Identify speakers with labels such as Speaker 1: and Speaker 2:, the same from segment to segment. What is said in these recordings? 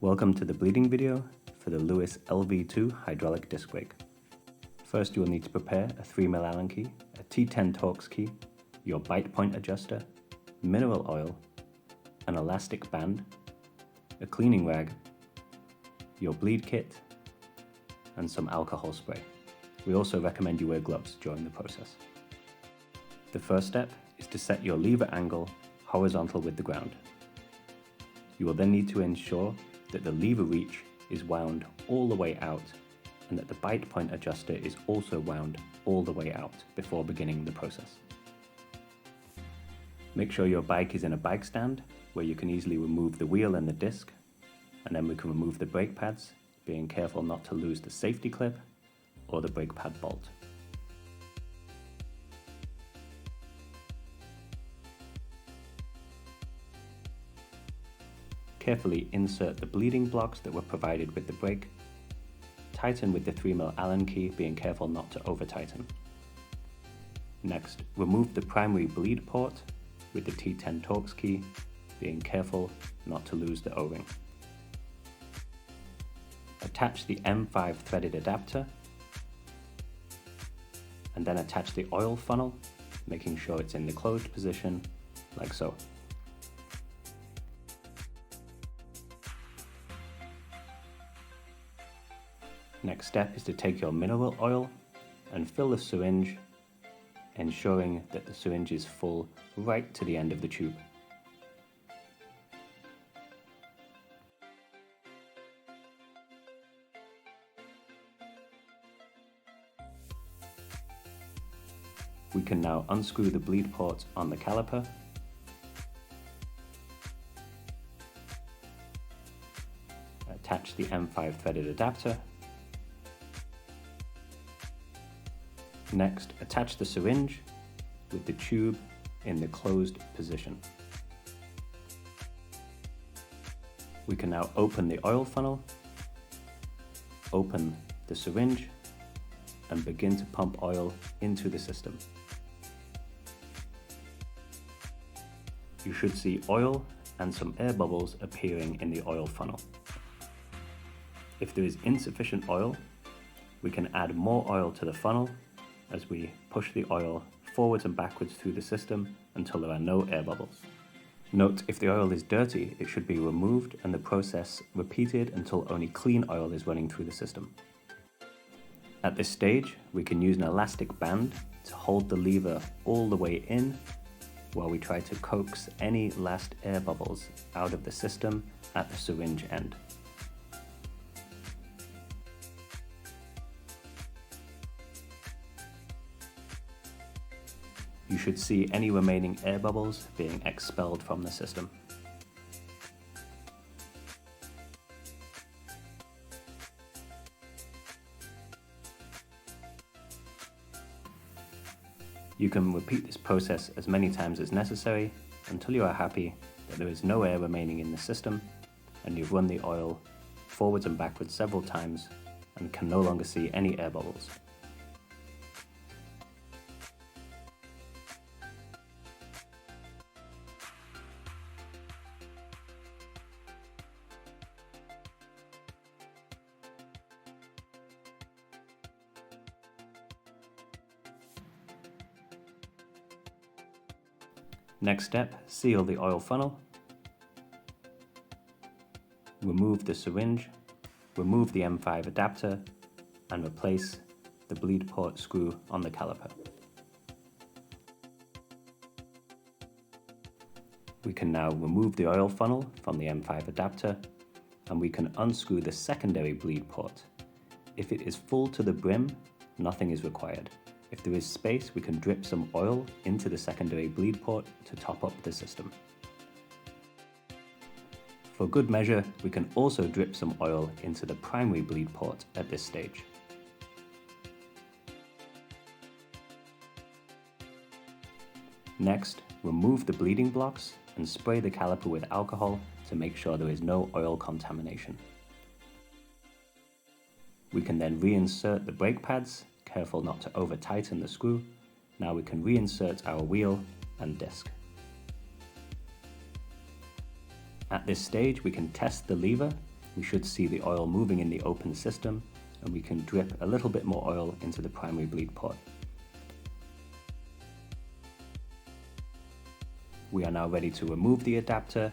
Speaker 1: Welcome to the bleeding video for the Lewis LV2 hydraulic disc brake. First you will need to prepare a 3mm Allen key, a T10 Torx key, your bite point adjuster, mineral oil, an elastic band, a cleaning rag, your bleed kit, and some alcohol spray. We also recommend you wear gloves during the process. The first step is to set your lever angle horizontal with the ground. You will then need to ensure that the lever reach is wound all the way out and that the bite point adjuster is also wound all the way out before beginning the process. Make sure your bike is in a bike stand where you can easily remove the wheel and the disc, and then we can remove the brake pads, being careful not to lose the safety clip or the brake pad bolt. Carefully insert the bleeding blocks that were provided with the brake. Tighten with the 3mm Allen key, being careful not to over tighten. Next, remove the primary bleed port with the T10 Torx key, being careful not to lose the O-ring. Attach the M5 threaded adapter and then attach the oil funnel, making sure it's in the closed position, like so. Next step is to take your mineral oil and fill the syringe, ensuring that the syringe is full right to the end of the tube. We can now unscrew the bleed port on the caliper. Attach the M5 threaded adapter. Next, attach the syringe with the tube in the closed position. We can now open the oil funnel, open the syringe, and begin to pump oil into the system. You should see oil and some air bubbles appearing in the oil funnel. If there is insufficient oil, we can add more oil to the funnel as we push the oil forwards and backwards through the system until there are no air bubbles. Note, if the oil is dirty, it should be removed and the process repeated until only clean oil is running through the system. At this stage, we can use an elastic band to hold the lever all the way in while we try to coax any last air bubbles out of the system at the syringe end. You should see any remaining air bubbles being expelled from the system. You can repeat this process as many times as necessary until you are happy that there is no air remaining in the system and you've run the oil forwards and backwards several times and can no longer see any air bubbles. Next step, seal the oil funnel, remove the syringe, remove the M5 adapter, and replace the bleed port screw on the caliper. We can now remove the oil funnel from the M5 adapter, and we can unscrew the secondary bleed port. If it is full to the brim, nothing is required. If there is space, we can drip some oil into the secondary bleed port to top up the system. For good measure, we can also drip some oil into the primary bleed port at this stage. Next, remove the bleeding blocks and spray the caliper with alcohol to make sure there is no oil contamination. We can then reinsert the brake pads, careful not to over tighten the screw. Now we can reinsert our wheel and disc. At this stage, we can test the lever, we should see the oil moving in the open system, and we can drip a little bit more oil into the primary bleed port. We are now ready to remove the adapter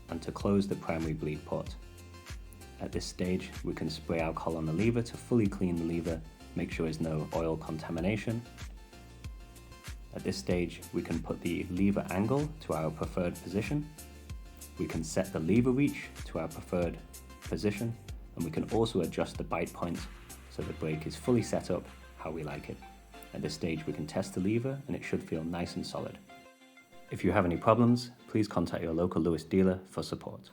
Speaker 1: and to close the primary bleed port. At this stage, we can spray alcohol on the lever to fully clean the lever, make sure there's no oil contamination. At this stage, we can put the lever angle to our preferred position. We can set the lever reach to our preferred position, and we can also adjust the bite point so the brake is fully set up how we like it. At this stage, we can test the lever and it should feel nice and solid. If you have any problems, please contact your local Lewis dealer for support.